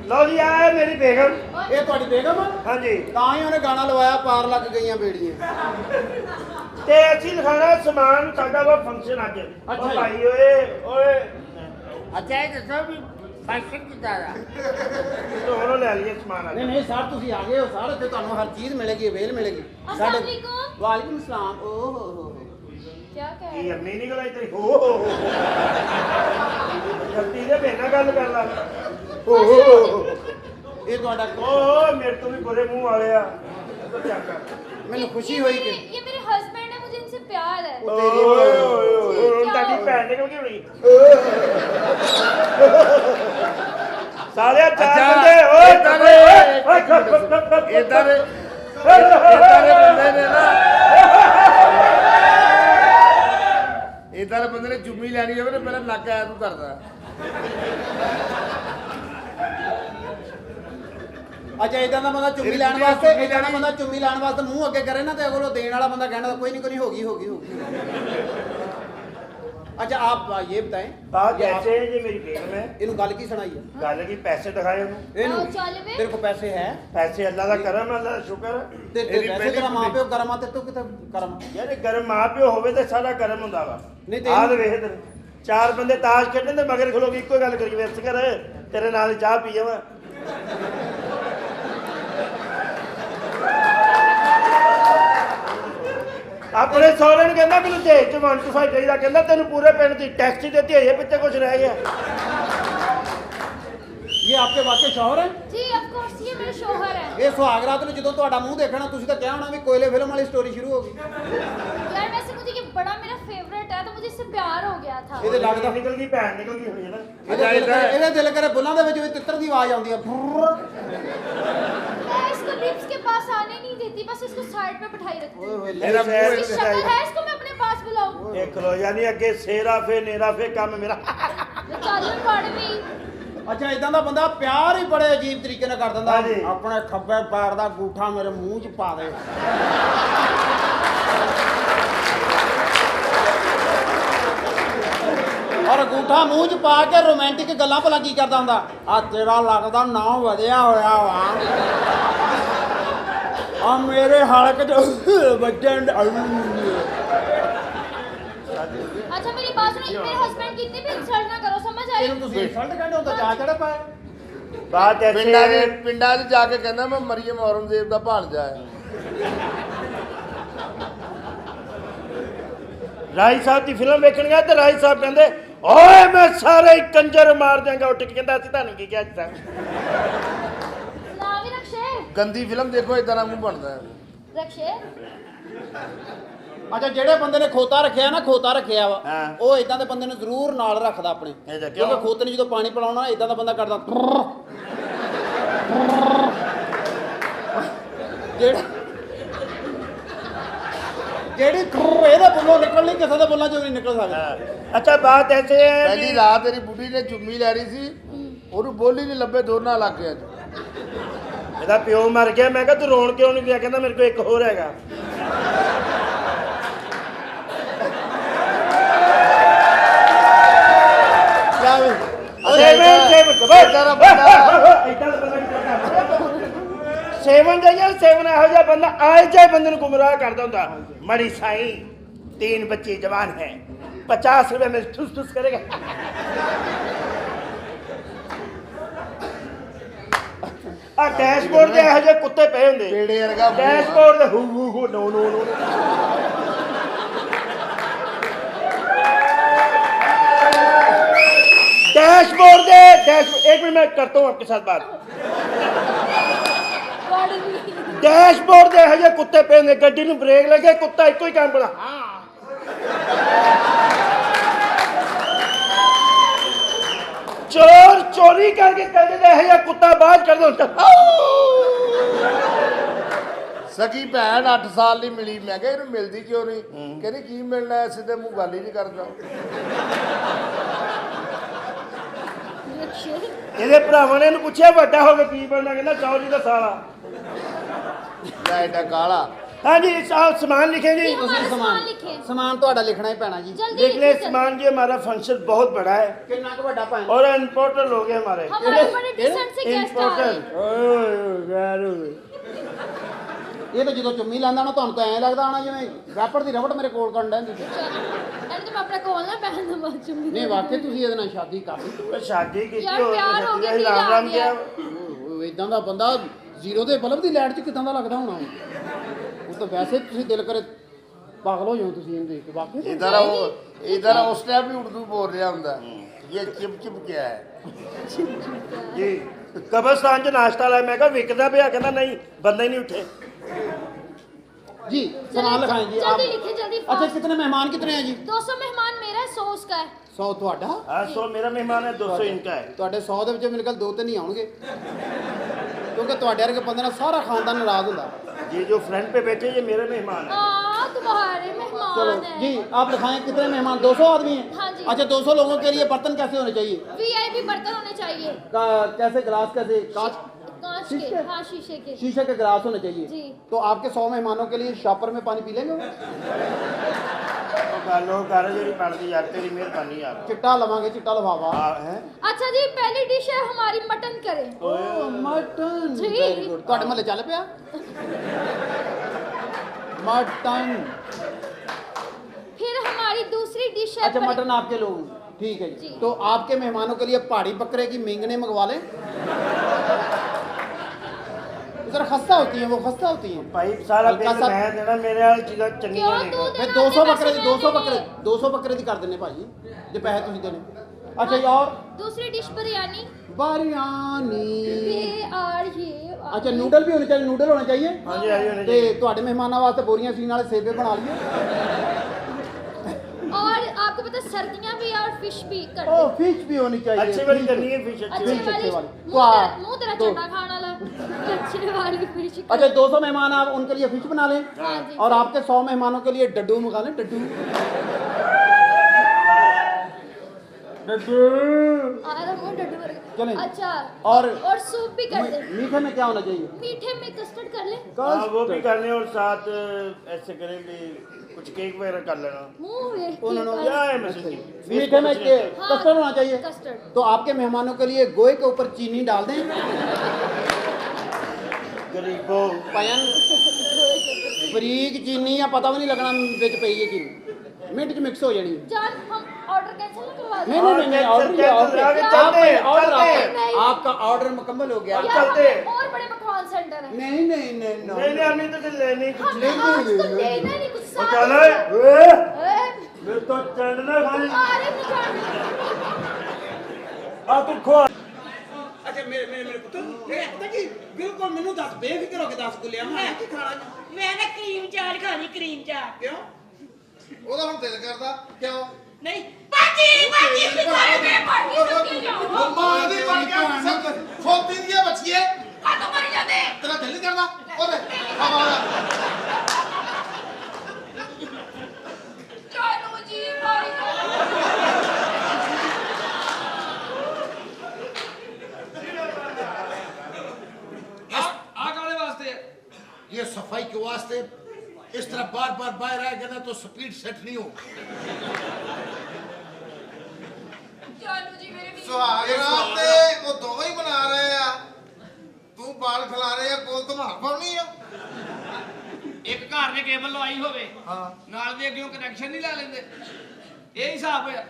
ਲਓ ਜੀ ਆ ਮੇਰੀ ਬੇਗਮ। ਇਹ ਤੁਹਾਡੀ ਬੇਗਮ? ਹਾਂਜੀ। ਤਾਂ ਹੀ ਉਹਨੇ ਗਾਣਾ ਲਵਾਇਆ ਪਾਰ ਲੱਗ ਗਈਆਂ ਬੇੜੀਆਂ। ਤੇ ਅਸੀਂ ਲਿਖਾਣਾ ਸਮਾਨ ਸਾਡਾ ਵਾ ਫੰਕਸ਼ਨ ਅੱਜ। ਅੱਛਾ ਜੀ। ਭਾਈ ਓਏ ਅੱਛਾ ਇਹ ਦੱਸੋ ਵੀ ਫੰਕਸ਼ਨ ਕਿੱਦਾਂ ਦਾ? ਹੁਣ ਲੈ ਲਈਏ ਸਮਾਨ ਅੱਜ। ਨਹੀਂ ਸਰ ਤੁਸੀਂ ਆ ਗਏ ਹੋ ਸਰ, ਤੇ ਤੁਹਾਨੂੰ ਹਰ ਚੀਜ਼ ਮਿਲੇਗੀ, ਵੇਲ ਮਿਲੇਗੀ। अस्सलाम वालेकुम। ਵਾਲੇਕੁਮ ਸਲਾਮ। ਓ ਹੋ क्या कह ਕੀ रहे ਅੰਨੀ ਨਿਕਲ ਆਈ ਤੇਰੀ ਹੋ ਜਲਦੀ ਦੇ ਬੇਨਾ ਗੱਲ ਕਰ ਲਾ। ਇਹ ਤੁਹਾਡਾ ਓ ਮੇਰੇ ਤੋਂ ਵੀ ਬੁਰੇ ਮੂੰਹ ਵਾਲੇ ਆ। ਮੈਨੂੰ ਖੁਸ਼ੀ ਹੋਈ ਕਿ ये मेरे हस्बैंड है, मुझे इनसे प्यार है। ਓਏ ਤੁਹਾਡੀ ਭੈਣ ਨਿਕਲ ਗਈ ਹੋਣੀ। ਸਾਲਿਆ ਚਾਰ ਬੰਦੇ ਓਏ ਇਦਾਂ ਦੇ ਬੰਦੇ ਨੇ ਨਾ, ਇਦਾਂ ਦੇ ਬੰਦੇ ਨੇ ਚੁੰਮੀ ਲੈਣੀ ਹੋਵੇ ਨਾ ਪਹਿਲਾਂ ਨੱਕ ਐ ਤੂੰ ਕਰਦਾ। ਅੱਛਾ ਇਦਾਂ ਦਾ ਬੰਦਾ ਚੁੰਮੀ ਲੈਣ ਵਾਸਤੇ, ਇਦਾਂ ਦਾ ਬੰਦਾ ਚੁੰਮੀ ਲੈਣ ਵਾਸਤੇ ਮੂੰਹ ਅੱਗੇ ਕਰੇ ਨਾ, ਤੇ ਅਗਰ ਉਹ ਦੇਣ ਵਾਲਾ ਬੰਦਾ ਕਹਿਣਾ ਕੋਈ नहीं होगी होगी होगी। अच्छा आप ये बताएं, बात ऐसे है जी मेरी बेगम है। इन्हों गल की सुनाई है? गल की पैसे दिखाए इन्हों चल वे। तेरे को पैसे है? पैसे अल्लाह का करम, अल्लाह का शुक्र। ते पैसे तेरा मां प्यो करम आ, ते तू किते करम? यार करम मां प्यो होवे ते सारा करम हुंदा वा। नहीं ते आ ਵੇਖ ਤੇ ਚਾਰ ਬੰਦੇ ਤਾਸ਼ ਖੇਡਣ ਤੇ ਮਗਰ ਖਲੋ ਕੇ ਇੱਕੋ ਗੱਲ ਕਰੀ ਵਿਰਸ ਕਰ ਤੇਰੇ ਨਾਲ ਚਾਹ ਪੀ ਜਾਵਾਂ। ਆਪਣੇ ਸਹੁਰੇ ਨੂੰ ਕਹਿੰਦਾ ਮੈਨੂੰ ਦਹੇਜ ਚ 125 ਚਾਹੀਦਾ, ਕਹਿੰਦਾ ਤੈਨੂੰ ਪੂਰੇ ਪਿੰਡ ਦੀ ਟੈਕਸੀ ਦਿੱਤੀ ਹੋਈ ਹੈ, ਪਿੱਛੇ ਕੁਝ ਰਹਿ ਗਿਆ। ये आपके वाकई शौहर है? जी ऑफ कोर्स ये मेरे शौहर है। ਇਹ ਸੁਹਾਗਰਾਤ ਨੂੰ ਜਦੋਂ ਤੁਹਾਡਾ ਮੂੰਹ ਦੇਖਣਾ ਤੁਸੀਂ ਤਾਂ ਕਿਹਾ ਹੋਣਾ ਵੀ ਕੋਇਲੇ ਫਿਲਮ ਵਾਲੀ ਸਟੋਰੀ ਸ਼ੁਰੂ ਹੋ ਗਈ। यार वैसे मुझे ये बड़ा मेरा फेवरेट है, तो मुझे इससे प्यार हो गया था। ਇਹਦੇ ਲੱਗਦਾ ਨਿਕਲ ਗਈ ਭੈਣ ਨਿਕਲ ਗਈ ਹੋਣੀ ਹੈ ਨਾ। ਇਹਦੇ ਦਿਲ ਕਰੇ ਬੁੱਲਾਂ ਦੇ ਵਿੱਚ ਵੀ ਤਿੱਤਰ ਦੀ ਆਵਾਜ਼ ਆਉਂਦੀ ਆ। मैं इसको लिप्स के पास आने नहीं देती, बस इसको साइड पे बिठाई रखती हूँ। ਮੇਰਾ इसकी शक्ल है, इसको मैं अपने पास बुलाऊं? ਦੇਖ ਲੋ ਯਾਨੀ ਅੱਗੇ ਸੇਰਾ ਫੇ ਨੇਰਾ ਫੇ ਕੰਮ ਮੇਰਾ। चल पड़ भी। ਅੱਛਾ ਇਦਾਂ ਦਾ ਬੰਦਾ ਪਿਆਰ ਹੀ ਬੜੇ ਅਜੀਬ ਤਰੀਕੇ ਨਾਲ ਕਰ ਦਿੰਦਾ। ਹਾਂਜੀ। ਆਪਣੇ ਖੱਬੇ ਪੈਰ ਦਾ ਅੰਗੂਠਾ ਮੇਰੇ ਮੂੰਹ 'ਚ ਪਾ ਦੇ। ਔਰ ਅੰਗੂਠਾ ਮੂੰਹ 'ਚ ਪਾ ਕੇ ਰੋਮਾਂਟਿਕ ਗੱਲਾਂ ਭਲਾ ਕੀ ਕਰਦਾ ਹੁੰਦਾ? ਆ ਤੇਰਾ ਲੱਗਦਾ ਨਾਂ ਵਧਿਆ ਹੋਇਆ ਵਾ। ਆ ਮੇਰੇ ਹਲਕ 'ਚ ਵੱਜਣ। अच्छा मेरी बात सुनो, मेरे हस्बैंड की इतनी भी इंसल्ट ना करो, समझ आई? ਇਹਨੂੰ ਤੁਸੀਂ ਇਨਸਲਟ ਕਹਿੰਦੇ ਹੋ ਤਾਂ ਜਾ ਚੜੇ ਪਾਏ। ਬਾਤ ਐਸੇ ਪਿੰਡਾਂ 'ਚ ਜਾ ਕੇ ਕਹਿੰਦਾ ਮੈਂ ਮਰੀਮ ਔਰੰਗਜ਼ੇਬ ਦਾ ਭਾਣਜਾ ਹੈ। ਰਾਈ ਸਾਹਿਬ ਦੀ ਫਿਲਮ ਵੇਖਣ ਗਿਆ ਤੇ ਰਾਈ ਸਾਹਿਬ ਕਹਿੰਦੇ ਓਏ ਮੈਂ ਸਾਰੇ ਹੀ ਕੰਜਰ ਮਾਰ ਦਿਆਂਗਾ। ਉੱਠ ਕੇ ਕਹਿੰਦਾ ਅਸੀਂ ਤੁਹਾਨੂੰ ਕੀ ਕਿਹਾ ਅੱਜ ਤੱਕ। ना भी रक्षे। ਗੰਦੀ ਫਿਲਮ ਦੇਖੋ ਇਦਾਂ ਦਾ ਮੂੰਹ ਬਣਦਾ ਹੈ। रक्षे। ਅੱਛਾ ਜਿਹੜੇ ਬੰਦੇ ਨੇ ਖੋਤਾ ਰੱਖਿਆ ਨਾ, ਖੋਤਾ ਰੱਖਿਆ ਵਾ, ਹਾਂ। ਉਹ ਇਦਾਂ ਦੇ ਬੰਦੇ ਨੂੰ ਜ਼ਰੂਰ ਨਾਲ ਰੱਖਦਾ ਆਪਣੇ। ਇਹਦਾ ਕਿਉਂ? ਕਿਉਂਕਿ ਖੋਤੇ ਨੂੰ ਜਦੋਂ ਪਾਣੀ ਪਿਲਾਉਣਾ ਇਦਾਂ ਦਾ ਬੰਦਾ ਕਰਦਾ। ਜਿਹੜੀ ਇਹਦੇ ਬੁੱਲੋਂ ਨਿਕਲਣੀ ਕਿਸੇ ਦੇ ਬੁੱਲਾਂ ਚੋਂ ਨਹੀਂ ਨਿਕਲ ਸਕਦੀ। ਅੱਛਾ ਬਾਤ ਐਸੇ ਹੈ ਪਹਿਲੀ ਰਾਤ ਤੇਰੀ ਬੁੱਢੀ ਨੇ ਚੁੰਮੀ ਲੈ ਰਹੀ ਸੀ, ਉਹਨੂੰ ਬੋਲੀ ਨਹੀਂ ਲੱਭੇ ਦੋਨਾਂ ਲੱਗ ਗਿਆ। ਇਹਦਾ ਪਿਓ ਮਰ ਗਿਆ। ਮੈਂ ਕਿਹਾ ਤੂੰ ਰੋਣ ਕਿਉਂ ਨਹੀਂ ਗਿਆ? ਕਹਿੰਦਾ ਮੇਰੇ ਕੋਲ ਇੱਕ ਹੋਰ ਹੈਗਾ। ਸੇਵਨ ਜਾਈਏ ਸੇਵਨ ਇਹੋ ਜਿਹਾ ਬੰਦਾ ਆਏ ਜਾਏ ਬੰਦੇ ਨੂੰ ਗੁੰਮਰਾਹ ਕਰਦਾ ਹੁੰਦਾ। ਮੜੀ ਸਾਈ 3 बच्चे जवान है, 50 रुपए में ठुस ठुस करेगा। ਆ ਡੈਸ਼ਬੋਰਡ ਤੇ ਇਹੋ ਜਿਹੇ ਕੁੱਤੇ ਪਏ ਹੁੰਦੇ। ਪੇੜੇ ਵਰਗਾ ਮੂੰਹ ਆ। ਡੈਸ਼ਬੋਰਡ ਤੇ ਹੂ ਹੂ ਹੂ ਨੋ ਨੋ ਨੋ। डैशबोर्ड दे एक मिनट मैं करता हूँ आपके साथ बात। डैशबोर्ड दे है कुत्ते पे गड्डी में ब्रेक लगे कुत्ता एक ही काम करा चोर चोरी करके कहते है कुत्ता बाज कर दो। ਸਕੀ ਭੈਣ 8 ਸਾਲ ਦੀ ਮਿਲੀ। ਮੈਂ ਕਿਹਾ ਇਹਨੂੰ ਮਿਲਦੀ ਕਿਉਂ ਨਹੀਂ? ਕਹਿੰਦੀ ਕੀ ਮਿਲਣਾ, ਸਿੱਧੇ ਮੂੰਹ ਗੱਲ ਹੀ ਨਹੀਂ ਕਰਦਾ। ਇਹਦੇ ਭਰਾਵਾਂ ਨੇ ਇਹਨੂੰ ਪੁੱਛਿਆ ਵੱਡਾ ਹੋ ਕੇ ਕੀ ਬਣਨਾ? ਕਹਿੰਦਾ ਚੌਧਰੀ ਦਾ ਸਾਲਾ। ਲੈ ਐਡਾ ਕਾਲਾ हाँ जी साहब सामान लिखे जी ये हमारा ਤੁਸੀਂ सामान लिखे ਸਮਾਨ ਤੁਹਾਡਾ ਲਿਖਣਾ ਹੀ ਪੈਣਾ ਜੀ जल्दी देख ले लिखिए, जल्दी। सामान जी हमारा फंक्शन बहुत बड़ा है ਕਿੰਨਾ ਕੁ ਵੱਡਾ ਭਾਂ और इम्पोर्टर लोग हैं हमारे हमारे बड़े डिस्टेंस से गेस्ट आ रहे इम्पोर्टर हैं। ਇਹ ਤਾਂ ਜਦੋਂ ਚੁੰਮੀ ਲਾਂਦਾ ਨਾ ਤੁਹਾਨੂੰ ਤਾਂ ਐਂ ਲੱਗਦਾ ਹੋਣਾ ਜਿਵੇਂ ਰੈਪਰ ਦੀ ਰਬੜ ਮੇਰੇ ਕੋਲ ਕਰਨ ਡੈਂਦੀ चलो एंड तुम अपना कॉल ना पहन दो बाद में। ਨਹੀਂ ਵਾਕਈ ਤੁਸੀਂ ਇਹਦੇ ਨਾਲ ਸ਼ਾਦੀ ਕਰ ਲਈ शादी की यार, प्यार हो गया, दिल राम आ राम गया। क्या ਇਦਾਂ ਦਾ ਬੰਦਾ ਜ਼ੀਰੋ ਦੇ ਬਲਬ ਦੀ ਲਾਈਟ 'ਚ ਕਿਦਾਂ ਦਾ ਲੱਗਦਾ ਹੋਣਾ ਉਹ ਤਾਂ ਵੈਸੇ ਤੁਸੀਂ ਦਿਲ ਕਰੇ ਪਾਗਲ ਹੋ ਜਾਓ ਤੁਸੀਂ ਇਹਨੂੰ ਦੇਖ ਕੇ ਵਾਕਈ इधर उस टाइम भी उर्दू बोल रहा होंगे ये चिप चिप क्या है जी कब्रस्तान च नाश्ता लाया मैं कहा विकदा पिया कहना नहीं बंदा ही नहीं उठे जी सामान लिखाएं जी आप जल्दी लिखिए, जल्दी अच्छा fast। कितने मेहमान कितने हैं जी 200 मेहमान मेरा है, 100 उसका है। 100 ਤੁਹਾਡਾ आज 100 मेरा मेहमान है 200 इनका है ਤੁਹਾਡੇ 100 ਦੇ ਵਿੱਚੋਂ ਮੇਰੇ ਕੋਲ 2 ਤੇ ਨਹੀਂ ਆਉਣਗੇ ਕਿਉਂਕਿ ਤੁਹਾਡੇ ਵਰਗੇ ਬੰਦੇ ਨਾਲ ਸਾਰਾ ਖਾਨਦਾਨ ਨਾਰਾਜ਼ ਹੁੰਦਾ ये जो फ्रंट पे बैठे ये मेरे मेहमान है तुम्हारे चलो मेहमान हैं। जी आप लिखाएं कितने मेहमान 200 आदमी हैं हाँ जी। अच्छा 200 लोगों के लिए बर्तन कैसे होने चाहिए VIP बर्तन होने चाहिए, कैसे गिलास कैसे कांच कांच शीशे? के, हाँ शीशे के। शीशे के गिलास होने चाहिए जी। तो आपके 100 मेहमानों के लिए शॉपर में पानी पी लेंगे वो? लोग कर जी पढ़ दी यार तेरी मेहरबानी यार चिट्टा लवांगे चिट्टा लफाफा है अच्छा जी, पहली डिश है हमारी मटन करें। मटन जी। वेरी गुड ਤੁਹਾਡੇ ਮਹੱਲੇ ਚੱਲ ਪਿਆ मटन फिर हमारी दूसरी डिश है अच्छा मटन आपके लोग ठीक है जी जी। तो आपके मेहमानों के लिए पहाड़ी बकरे की मींगने मंगवा लें जरा खस्ता होती है वो खस्ता होती है भाई सारा हल्का बिल सा- मैं देना मेरे वाली चीज़ां क्यों चंगियां तू नहीं फिर देना 200 अपने ਬੱਕਰੇ पैसे ਦੀ 200 मैंने ਬੱਕਰੇ दिए। 200 ਬੱਕਰੇ ਦੀ ਕਰ ਦਿੰਨੇ ਭਾਜੀ ਜੇ ਪੈਸੇ ਤੁਸੀਂ ਦੇਣੇ अच्छा जी और दूसरी डिश बिरयानी बिरयानी ये और ये अच्छा नूडल भी होने चाहिए नूडल होने चाहिए हाँ जी आई होने ਤੇ चाहिए ਤੁਹਾਡੇ ਮਹਿਮਾਨਾਂ ਵਾਸਤੇ ਬੋਰੀਆਂ ਸੀਨ ਵਾਲੇ ਸੇਬੇ ਬਣਾ ਲਈਏ और आपको पता है सर्दियाँ भी और फिश भी कर ओ फिश भी होनी चाहिए अच्छी वाली करनी है फिश अच्छी अच्छी वाली अच्छे वाली वाली। मुंह तेरा तो- चटा खाना ला अच्छी वाली फिश अच्छा 200 मेहमान आप उनके लिए फिश बना लें हाँ जी। और आपके 100 मेहमानों के लिए डड्डू मंगा लें डड्डू मुंह डड्डू भर गया। चलें। अच्छा और सूप भी कर दे। मीठे में क्या होना चाहिए मीठे में कस्टर्ड कर ले। हाँ वो भी करने और साथ ऐसे करें भी कुछ केक वगैरह कर लेना मुंह देख के उन्होंने- कर- क्या है मैसेज की मीठे में हाँ, कस्टर्ड होना चाहिए कस्टर्ड। तो आपके मेहमानों के लिए गोए के ऊपर चीनी डाल दें गरीबों पायन बरीक चीनी या पता भी नहीं लगना बिच पई है चीनी मिनट च मिक्स हो जानी है। जान हम ऑर्डर कैंसिल ना करवा दें। नहीं ऑर्डर ही है, चलते, ऑर्डर चलते, ऑर्डर चलते। आपका ऑर्डर मुकम्मल हो गया यार, चलते। हमें और बड़े पकवान सेंटर है। नहीं नहीं नहीं नहीं नहीं हमने तो लेनी कुछ हमें आज तो देना नहीं कुछ वो साथ चलो में। मैं तो चढ़ना खाली अरे निकाल। आ तू खो ਅੱਛਾ ਮੇਰੇ ਪੁੱਤ ਇਹ ਪਤਾ ਕੀ ਬਿਲਕੁਲ ਮੈਨੂੰ ਦੱਸ ਬੇਫਿਕਰ ਹੋ ਕੇ ਦੱਸ ਗੁੱਲਿਆ ਮੈਂ ਕੀ ਖਾਣਾ ਜੀ? ਮੈਂ ਨਾ ਕਰੀਮ ਚਾਟ ਖਾਣੀ ਕਰੀਮ ਚਾਟ ਕਿਉਂ ਉਹਦਾ ਹੁਣ ਦਿਲ ਕਰਦਾ ਕਿਉਂ ਨਹੀਂ ਬਾਜੀ ਸਾਰੇ ਮੈਂ ਪਾਰਟੀ ਸੁੱਕੀ ਜਾਓ ਮਾਂ ਦੀ ਬਣ ਕੇ ਸਭ ਫੋਤੀ ਦੀਆਂ ਬੱਚੀਏ ਕਾਹਤੋਂ ਮਰ ਜਾਂਦੇ ਤੇਰਾ ਦਿਲ ਨਹੀਂ ਕਰਦਾ ਉਹਦੇ ਹਵਾ ਚਲੋ ਜੀ ਮਾਰੀ ਆ ਕਾਲੇ ਵਾਸਤੇ ये सफाई के वास्ते इस तरह बार बार बाहर आएगा ना तो स्पीड सेट नहीं हो ਚਲੋ ਜੀ ਮੇਰੇ ਵੀ ਸੁਹਾਗ ਰਾਤ ਤੇ ਉਹ ਦੋਵੇਂ ਹੀ ਬਣਾ ਰਹੇ ਆ ਤੂੰ ਬਾਲ ਖਿਲਾ ਰਹੇ ਆ ਕੋਲ ਧਮਾਲ ਪਾਉਣੀ ਆ ਇੱਕ ਘਰ ਦੇ ਕੇਬਲ ਲਵਾਈ ਹੋਵੇ ਹਾਂ ਨਾਲ ਦੇ ਅੱਗੇ ਕਨੈਕਸ਼ਨ ਨਹੀਂ ਲਾ ਲੈਂਦੇ ਇਹ ਹਿਸਾਬ ਹੋਇਆ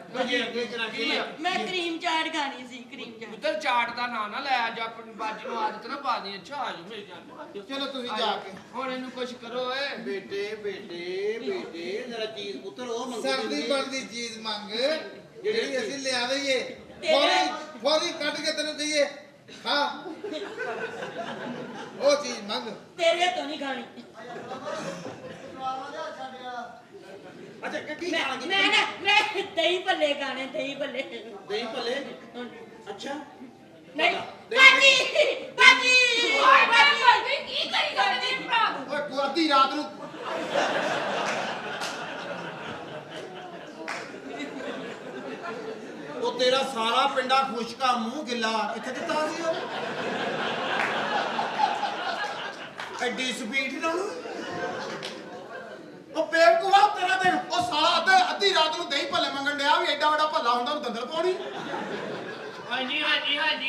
ਮੈਂ ਕਰੀਮ ਚਾਟ ਖਾਣੀ ਸੀ ਕਰੀਮ ਚਾਟ ਪੁੱਤਰ ਚਾਟ ਦਾ ਨਾਂ ਨਾ ਲੈ ਅੱਜ ਆਪਣੀ ਬਾਜੀ ਨੂੰ ਆਦਤ ਨਾ ਪਾ ਦੀ ਅੱਛਾ ਆਜੋ ਮੇਰੇ ਜਾਨ ਚਲੋ ਤੁਸੀਂ ਜਾ ਕੇ ਹੁਣ ਇਹਨੂੰ ਕੁਛ ਕਰੋ ਏ बेटे बेटे बेटे जरा चीज पुत्र हो मंगो ਸਰਦੀ जल्दी। ਬਣਦੀ ਚੀਜ਼ ਮੰਗ ਜਿਹੜੀ ਅਸੀਂ ਲਿਆ ਦਈਏ ਫੌਰੀ ਕੱਢ ਕੇ ਤੈਨੂੰ ਦਈਏ ਖਾ ਉਹ ਚੀਜ਼ ਮੰਗ ਤੇਰੇ ਤੋਂ ਨਹੀਂ ਖਾਣੀ ਅੱਛਾ ਕੀ ਮੈਂ ਦਹੀਂ ਭੱਲੇ ਖਾਣੇ ਦਹੀਂ ਭੱਲੇ दही भल्ले ਅੱਛਾ ਨਹੀਂ ਬਾਜੀ ਓਏ ਬਾਜੀ ਕੀ ਕਰੀ ਜਾਂਦੇ ਭਰਾ ਓਏ ਤੂੰ ਅੱਧੀ ਰਾਤ ਨੂੰ ਉਹ ਤੇਰਾ ਸਾਰਾ ਪਿੰਡਾ ਖੁਸ਼ਕਾ ਮੂੰਹ ਗਿੱਲਾ ਕਿੱਥੇ ਦਿੱਤਾ ਸੀ ਉਹ ਐਡੀ ਸਪੀਡ ਨਾਲ ਉਹ ਬੇਵਕੂਫਾ ਤੇਰਾ ਤੇ ਉਹ ਸਾਲਾ ਅੱਧੀ ਰਾਤ ਨੂੰ ਦਹੀਂ ਭੱਲੇ ਮੰਗਣ ਡਿਆ ਵੀ ਐਡਾ ਵੱਡਾ ਭੱਲਾ ਹੁੰਦਾ ਉਹਨੂੰ ਦੰਦਲ ਪਾਉਣੀ। ਹਾਂਜੀ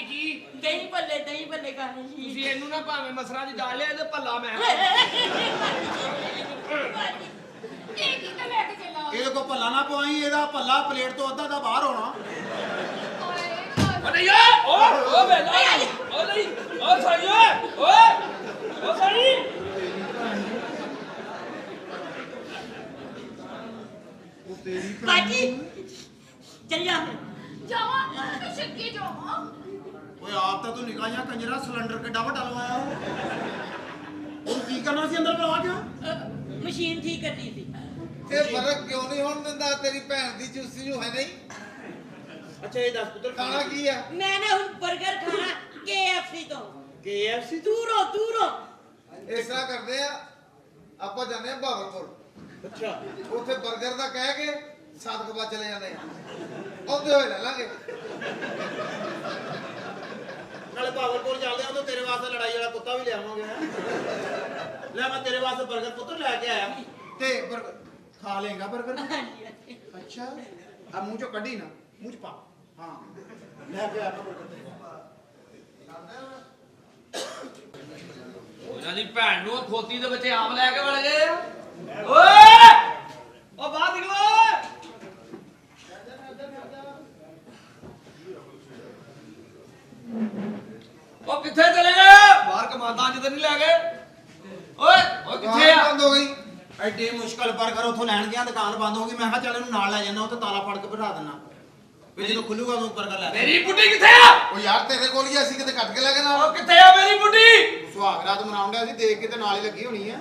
ਕੀ ਦਹੀਂ ਭੱਲੇ ਖਾਣੇ ਸੀ ਤੁਸੀਂ ਇਹਨੂੰ ਨਾ ਭਾਵੇਂ ਮਸਰਾਂ ਦੀ ਦਾਲ ਲਿਆ ਤੇ ਭੱਲਾ ਮੈਂ ਇਹ ਕੀ ਤਾਂ ਲੈ ਕੇ ਚੱਲਾ ਇਹਦੇ ਕੋ ਭੱਲਾ ਨਾ ਪਵਾਈ, ਇਹਦਾ ਭੱਲਾ ਪਲੇਟ ਤੋਂ ਅੱਧਾ ਦਾ ਬਾਹਰ ਹੋਣਾ। ਓ ਨਹੀਂ ਓ ਵੇਲਾ ਓ ਨਹੀਂ ਓ ਸਾਈ ਓ ਸਾਈ ਬਾਜੀ ਚੱਲਿਆ ਜਾਵਾਂ ਤੇ ਛੱਕੇ ਜਾਵਾਂ। ਓਏ ਆਪ ਤਾਂ ਤੂੰ ਨਿਕਾ ਜਾਂ ਕੰਜਰਾ ਸਿਲੰਡਰ ਕਿੱਡਾ ਵੱਡਾ ਲਵਾਇਆ ਉਹ ਕੀ ਕਰਨਾ ਸੀ ਅੰਦਰ ਬੁਲਾ ਕੇ? ਮਸ਼ੀਨ ਠੀਕ ਕਰਨੀ ਸੀ। ਇਹ ਫਰਕ ਕਿਉਂ ਨਹੀਂ ਹੋਣ ਦਿੰਦਾ ਤੇਰੀ ਭੈਣ ਦੀ ਚੂਸੀ ਜੋ ਹੈ ਨਹੀਂ? ਅੱਛਾ ਇਹ ਦੱਸ ਪੁੱਤਰ ਖਾਣਾ ਕੀ ਆ? ਮੈਂ ਨਾ ਹੁਣ 버ਗਰ ਖਾਣਾ KFC ਤੋਂ। KFC ਦੂਰੋਂ ਇਸ ਤਰ੍ਹਾਂ ਕਰਦੇ ਆ, ਆਪਾਂ ਜਾਂਦੇ ਆ ਬਹਾਵਲਪੁਰ। ਅੱਛਾ ਉੱਥੇ 버ਗਰ ਦਾ ਕਹਿ ਕੇ ਸਾਦਕਬਾਦ ਚਲੇ ਜਾਂਦੇ ਆ, ਆਉਂਦੇ ਹੋਏ ਲੈ ਲਾਂਗੇ। ਨਾਲੇ ਭਾਵਲਪੁਰ ਚੱਲਦੇ ਆ ਤਾਂ ਤੇਰੇ ਵਾਸਤੇ ਲੜਾਈ ਵਾਲਾ ਕੁੱਤਾ ਵੀ ਲਿਆਵਾਂਗੇ। ਲੈ ਮੈਂ ਤੇਰੇ ਵਾਸਤੇ 버ਗਰ ਪੁੱਤਰ ਲੈ ਕੇ ਆਇਆ ਤੇ 버ਗਰ ਖਾ ਲੇਗਾ 버ਗਰ। ਅੱਛਾ ਆ ਮੂੰਹ ਚੋਂ ਕੱਢੀ ਨਾ, ਮੂੰਹ ਚ ਪਾ। ਹਾਂ ਲੈ ਕੇ ਆਇਆ ਉਹਨਾਂ ਦੀ ਭੈਣ ਨੂੰ ਖੋਤੀ ਦੇ ਵਿੱਚ ਆਮ ਲੈ ਕੇ ਵੜ ਗਏ ਆ। ਓਏ ਓ ਬਾਹਰ ਨਿਕਲੋ। ਉਹ ਕਿੱਥੇ ਚਲੇ ਗਏ? ਬਾਹਰ ਕਮਾਦਾਂ ਜਿੱਦ ਨਹੀਂ ਲੈ ਗਏ। ਓਏ ਕਿੱਥੇ ਆ? ਬੰਦ ਹੋ ਗਈ। ਐਡੀ ਮੁਸ਼ਕਲ 버ਗਰ ਉੱਥੋਂ ਲੈਣ ਗਿਆ, ਦੁਕਾਨ ਬੰਦ ਹੋ ਗਈ। ਮੈਂ ਕਿਹਾ ਚੱਲ ਇਹਨੂੰ ਨਾਲ ਲੈ ਜਾਣਾ, ਉੱਥੇ ਤਾਲਾ ਫੜ ਕੇ ਬਿਠਾ ਦੇਣਾ ਵੀ ਜਦੋਂ ਖੁੱਲੂਗਾ ਉਦੋਂ 버ਗਰ ਲੈ। ਮੇਰੀ ਬੁੱਢੀ ਕਿੱਥੇ ਆ? ਉਹ ਯਾਰ ਤੇਰੇ ਕੋਲ ਹੀ ਅਸੀਂ ਕਿਤੇ ਕੱਟ ਕੇ ਲੈ ਕੇ ਨਾਲ। ਉਹ ਕਿੱਥੇ ਆ ਮੇਰੀ ਬੁੱਢੀ? ਸੁਹਾਗ ਰਾਤ ਮਨਾਉਣ ਡਿਆ ਸੀ, ਦੇਖ ਕੇ ਤੇ ਨਾਲ ਹੀ ਲੱਗੀ ਹੋਣੀ ਆ।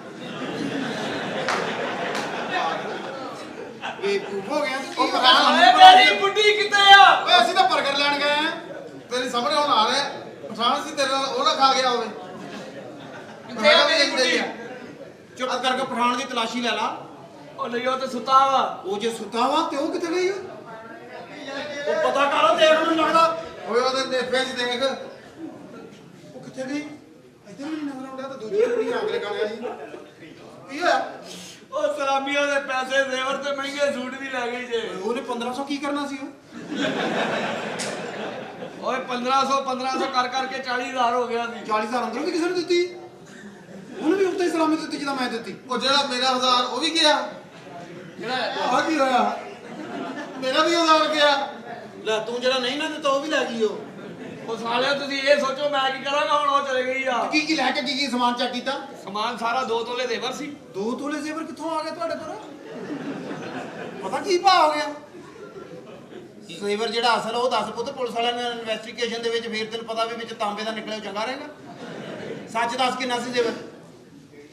ਇਹ ਹੋ ਗਿਆ ਕੀ ਉਹ ਹੋ ਪਤਾ ਗਿਆ? ਓਏ ਮੇਰੀ ਬੁੱਢੀ ਕਿੱਥੇ ਆ? ਓਏ ਅਸੀਂ ਤਾਂ 버ਗਰ ਲੈਣ ਗਏ ਆ, ਤੇਰੇ ਸਾਹਮਣੇ ਹੁਣ ਆ ਰਿਹਾ ਪਛਾਣ ਸੀ ਤੇਰੇ ਨਾਲ, ਉਹ ਨਾ ਖਾ ਗਿਆ ਹੋਵੇ। ਕਿੱਥੇ ਆ ਮੇਰੀ ਬੁੱਢੀ? ਚੁੱਪ ਕਰਕੇ ਪਠਾਨ ਦੀ ਤਲਾਸ਼ੀ ਲੈ ਲਾ। ਉਹ ਨਹੀਂ ਉਹ ਤੇ ਸੁੱਤਾ ਵਾ। ਉਹ ਜੇ ਸੁੱਤਾ ਵਾ ਤੇ ਉਹ ਕਿੱਥੇ ਗਈ? ਉਹ ਪਤਾ ਕਰੋ, ਦੇਖ ਮੈਨੂੰ ਲੱਗਦਾ। ਓਏ ਉਹਦੇ ਨੇਫੇ 'ਚ ਦੇਖ। ਉਹ ਕਿੱਥੇ ਗਈ? ਇੱਧਰ ਵੀ ਨਹੀਂ ਨਜ਼ਰ ਆਉਂਦਾ, ਤਾਂ ਦੂਜੀ ਕੁੜੀ ਆਗਲੇ ਕਾਲਿਆ ਸੀ। ਕੀ ਹੋਇਆ? ਉਹ ਸਲਾਮੀਆਂ ਦੇ ਪੈਸੇ ਜ਼ੇਵਰ ਤੇ ਮਹਿੰਗੇ ਸੂਟ ਵੀ ਲੈ ਗਈ ਜੇ। ਉਹਨੇ 1500 ਕੀ ਕਰਨਾ ਸੀ ਉਹ? ਓਏ 1500 ਕਰ ਕਰਕੇ 40000 ਹੋ ਗਿਆ ਸੀ। 40000 ਅੰਦਰੋਂ ਵੀ ਕਿਸੇ ਨੂੰ ਦਿੱਤੀ? ਉਹਨੂੰ ਵੀ ਉੱਤੇ ਹੀ ਸਲਾਮੀ ਦਿੱਤੀ ਜਿੱਦਾਂ ਮੈਂ ਦਿੱਤੀ। ਉਹ ਜਿਹੜਾ ਮੇਰਾ 1000 ਉਹ ਵੀ ਗਿਆ। ਜਿਹੜਾ ਆਹ ਕੀ ਹੋਇਆ? ਮੇਰਾ ਵੀ 1000 ਗਿਆ। ਲੈ ਤੂੰ ਜਿਹੜਾ ਨਹੀਂ ਨਾ ਦਿੱਤਾ ਉਹ ਵੀ ਲੈ ਗਈ ਉਹ। ਉਹ ਸਾਲਿਆ ਤੁਸੀਂ ਇਹ ਸੋਚੋ ਮੈਂ ਕੀ ਕਰਾਂਗਾ, ਹੁਣ ਉਹ ਚਲੇ ਗਈ ਆ। ਕੀ ਕੀ ਲੈ ਕੇ ਕੀ ਸਮਾਨ ਚੈੱਕ ਕੀਤਾ? ਸਮਾਨ ਸਾਰਾ 2 ਤੋਲੇ ਜ਼ੇਵਰ ਸੀ। 2 ਤੋਲੇ ਜ਼ੇਵਰ ਕਿੱਥੋਂ ਆ ਗਏ ਤੁਹਾਡੇ ਕੋਲ? ਪਤਾ ਕੀ ਭਾਅ ਹੋ ਗਿਆ? ਜ਼ੇਵਰ ਜਿਹੜਾ ਅਸਲ ਉਹ ਦੱਸ ਪੁੱਤ, ਪੁਲਿਸ ਵਾਲਿਆਂ ਨੇ ਇਨਵੈਸਟੀਗੇਸ਼ਨ ਦੇ ਵਿੱਚ ਫੇਰ ਤੈਨੂੰ ਪਤਾ ਵੀ ਵਿੱਚ ਤਾਂਬੇ ਦਾ ਨਿਕਲਿਆ ਚੰਗਾ ਰਹੇਗਾ। ਸੱਚ ਦੱਸ ਕਿੰਨਾ ਸੀ ਜ਼ੇਵਰ?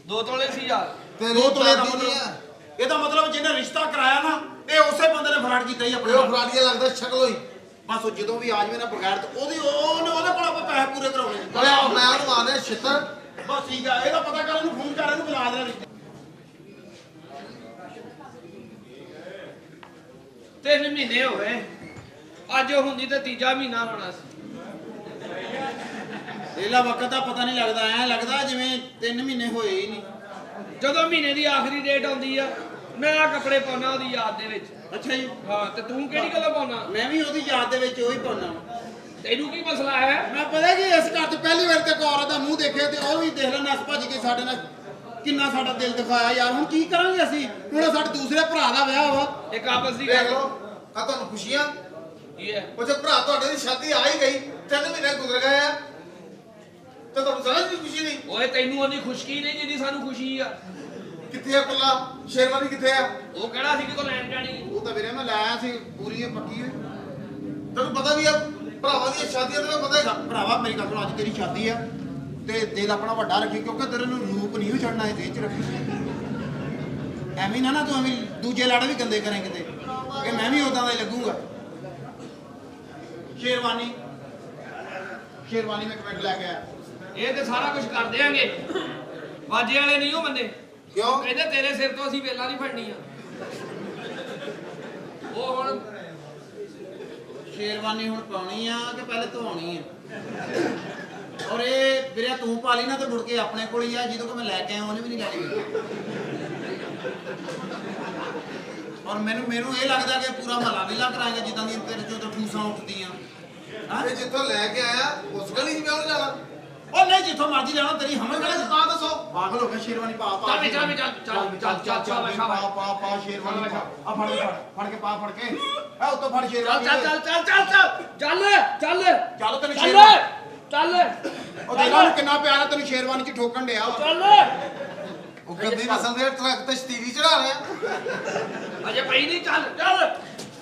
2 ਤੋਲੇ ਸੀ ਯਾਰ। ਤੇਰੀ 2 ਤੋਲੇ ਦਾ ਦਾਦੀ ਨਹੀਂ ਆ। ਮਤਲਬ ਇਹਦਾ ਮਤਲਬ ਜਿਹਨੇ ਰਿਸ਼ਤਾ ਕਰਾਇਆ ਨਾ ਇਹ ਉਸੇ ਬੰਦੇ ਨੇ ਫਰਾਡ ਕੀਤਾ ਹੀ ਆਪਣੇ ਉਹ ਨਾਲ। ਫਰਾਡੀਆ ਲੱਗਦਾ ਸ਼ਕਲੋਂ ਹੀ। ਬਸ ਉਹ ਜਦੋਂ ਵੀ ਆ ਜਾਵੇ ਨਾ ਬਗੈਰ ਤੇ ਉਹਦੇ ਕੋਲ ਆਪਾਂ ਪੈਸੇ ਪੂਰੇ ਕਰਾਉਣੇ। ਓਏ ਮੈਂ ਉਹਨੂੰ ਆਨੇ ਛਿੱਤਰ। ਬਸ ਠੀਕ ਆ, ਇਹਦਾ ਪਤਾ ਕਰ, ਇਹਨੂੰ ਫੋਨ ਕਰ, ਇਹਨੂੰ ਬੁਲਾ ਦੇ। 3 ਮਹੀਨੇ ਹੋ ਗਏ, ਅੱਜ ਉਹ ਹੁੰਦੀ ਤੇ ਤੀਜਾ ਮਹੀਨਾ ਹੋਣਾ ਸੀ। ਇਹਲਾ ਵਕਤ ਦਾ ਪਤਾ ਨਹੀਂ ਲੱਗਦਾ, ਐ ਲੱਗਦਾ ਜਿਵੇਂ 3 ਮਹੀਨੇ ਹੋਏ ਹੀ ਨਹੀਂ। ਜਦੋਂ ਮਹੀਨੇ ਦੀ ਆਖਰੀ ਡੇਟ ਆਉਂਦੀ ਆ ਮੈਂ ਆ ਕੱਪੜੇ ਪਾਉਣਾ ਉਹਦੀ ਯਾਦ ਦੇ ਵਿੱਚ। ਅੱਛਾ ਜੀ, ਹਾਂ ਤੇ ਤੂੰ ਕਿਹੜੀ ਗੱਲੋਂ ਪਾਉਣਾ? ਮੈਂ ਵੀ ਉਹਦੀ ਯਾਦ ਦੇ ਵਿੱਚ ਉਹੀ ਪਾਉਣਾ। ਤੈਨੂੰ ਕੀ ਮਸਲਾ ਹੈ? ਮੈਂ ਪਤਾ ਕਿ ਇਸ ਘਰ 'ਚ ਪਹਿਲੀ ਵਾਰ ਤੇ ਇੱਕ ਔਰਤ ਦਾ ਮੂੰਹ ਦੇਖਿਆ ਤੇ ਉਹ ਵੀ ਦੇਖ ਲੈ ਨਸ ਭੱਜ ਕੇ ਸਾਡੇ ਨਾਲ ਕਿੰਨਾ ਸਾਡਾ ਦਿਲ ਦਿਖਾਇਆ ਯਾਰ। ਹੁਣ ਕੀ ਕਰਾਂਗੇ ਅਸੀਂ? ਹੁਣ ਸਾਡੇ ਦੂਸਰੇ ਭਰਾ ਦਾ ਵਿਆਹ ਵਾ। ਇੱਕ ਆਪਸ ਦੀ ਦੇਖ ਗੱਲ। ਲਓ ਆ ਤੁਹਾਨੂੰ ਖੁਸ਼ੀਆਂ। ਕੀ ਹੈ? ਉਹ ਜੇ ਭਰਾ ਤੁਹਾਡੇ ਦੀ ਸ਼ਾਦੀ ਆ ਹੀ ਗਈ, 3 ਮਹੀਨੇ ਗੁਜ਼ਰ ਗਏ ਆ, ਤੇ ਤੁਹਾਨੂੰ ਜ਼ਰਾ ਵੀ ਖੁਸ਼ੀ ਨਹੀਂ? ਓਏ ਤੈਨੂੰ ਉਹਦੀ ਖੁਸ਼ਕੀ ਨਹੀਂ ਜਿੰਨੀ ਸਾਨੂੰ ਖੁਸ਼ੀ ਆ। ਕਿੱਥੇ ਆ ਕੁੱਲਾ? ਸ਼ੇਰਵਾਨੀ ਕਿੱਥੇ ਆ? ਉਹ ਕਿਹੜਾ ਸੀ ਕਿਤੋਂ ਲੈਣ ਜਾਣੀ? ਉਹ ਤਾਂ ਵੀਰੇ ਮੈਂ ਲਾਇਆ ਸੀ ਪੂਰੀ ਪੱਕੀ। ਤੈਨੂੰ ਪਤਾ ਵੀ ਆ ਭਰਾਵਾਂ ਦੀਆਂ ਸ਼ਾਦੀਆਂ ਤੈਨੂੰ ਪਤਾ ਹੈ। ਭਰਾਵਾ ਮੇਰੀ ਗੱਲ ਸੁਣ, ਅੱਜ ਤੇਰੀ ਸ਼ਾਦੀ ਆ ਤੇ ਦਿਲ ਆਪਣਾ ਵੱਡਾ ਰੱਖੀ, ਕਿਉਂਕਿ ਤੇਰੇ ਨੂੰ ਰੂਪ ਨਹੀਂ ਛੱਡਣਾ, ਇਹ ਦੇਹ 'ਚ ਰੱਖੀ। ਐਵੇਂ ਨਾ ਤੂੰ ਐਵੇਂ ਦੂਜੇ ਲਾੜੇ ਵੀ ਗੰਦੇ ਕਰੇ ਕਿਤੇ, ਕਿ ਮੈਂ ਵੀ ਉਦਾਂ ਦਾ ਹੀ ਲੱਗੂਗਾ। ਸ਼ੇਰਵਾਨੀ ਮੈਂ ਕਮੈਂਟ ਲੈ ਕੇ ਆਇਆ। ਇਹ ਤੇ ਸਾਰਾ ਕੁਝ ਕਰ ਦਿਆਂਗੇ। ਬਾਜੇ ਵਾਲੇ ਨਹੀਂ ਉਹ ਬੰਦੇ। ਕਿਉਂ? ਕਹਿੰਦੇ ਤੇਰੇ ਸਿਰ ਤੋਂ ਅਸੀਂ ਵੇਲਾਂ ਨਹੀਂ ਫੜਨੀਆਂ। ਉਹ ਹੁਣ ਸ਼ੇਰਵਾਨੀ ਹੁਣ ਪਾਉਣੀ ਆ ਕਿ ਪਹਿਲੇ ਧਵਾਉਣੀ ਆ? ਔਰ ਇਹ ਵੀਰੇ ਜੇ ਤੂੰ ਪਾ ਲਈ ਨਾ ਤੇ ਮੁੜ ਕੇ ਆਪਣੇ ਕੋਲ ਹੀ ਆ, ਜਿਹਦੇ ਕੋਲ ਮੈਂ ਲੈ ਕੇ ਆਇਆ ਉਹਨੇ ਵੀ ਨਹੀਂ ਲੈ ਲਈ। ਔਰ ਮੈਨੂੰ ਇਹ ਲੱਗਦਾ ਕਿ ਪੂਰਾ ਮਹੱਲਾ ਵਿਲਾ ਕਰਾਂਗੇ ਜਿੱਦਾਂ ਦੀ ਤੇਰੇ ਚੋਂ ਠੂਸਾਂ ਉੱਠਦੀਆਂ। ਹਾਂ ਇਹ ਜਿੱਥੋਂ ਲੈ ਕੇ ਆਇਆ ਉਸ ਗਲੀ 'ਚ ਵਿਆਹ ਜਾਣਾ। ਉਹ ਨਹੀਂ ਜਿੱਥੋਂ ਮਰਜ਼ੀ ਲੈਣਾ, ਤੇਰੀ ਹਮਲ ਗਲੇ 'ਚ ਪਾ ਦੱਸੋ। ਪਾਗਲ ਹੋ ਗਿਆ, ਸ਼ੇਰਵਾਨੀ ਪਾ ਪਾ ਚੱਲ ਚੱਲ ਪਾ ਸ਼ੇਰਵਾਨੀ ਆ ਫੜ ਕੇ ਪਾ ਫੜ ਕੇ ਆ ਉੱਤੋਂ ਫੜ ਸ਼ੇਰਵਾਨੀ। ਚੱਲ ਤੈਨੂੰ ਸ਼ੇਰਵਾਨੀ ਚੱਲ ਉਹ ਦੇਖਾ ਉਹਨੂੰ ਕਿੰਨਾ ਪਿਆਰ ਆ ਤੈਨੂੰ ਸ਼ੇਰਵਾਨੀ 'ਚ ਠੋਕਣ ਡਿਆ। ਉਹ ਗੰਦੀ ਨਸਲ ਦੇ ਟਰੱਕ ਤੇ ਸ਼ਤੀਰੀ ਚੜਾ ਰਿਹਾ। ਅਜੇ ਪਈ ਨਹੀਂ, ਚੱਲ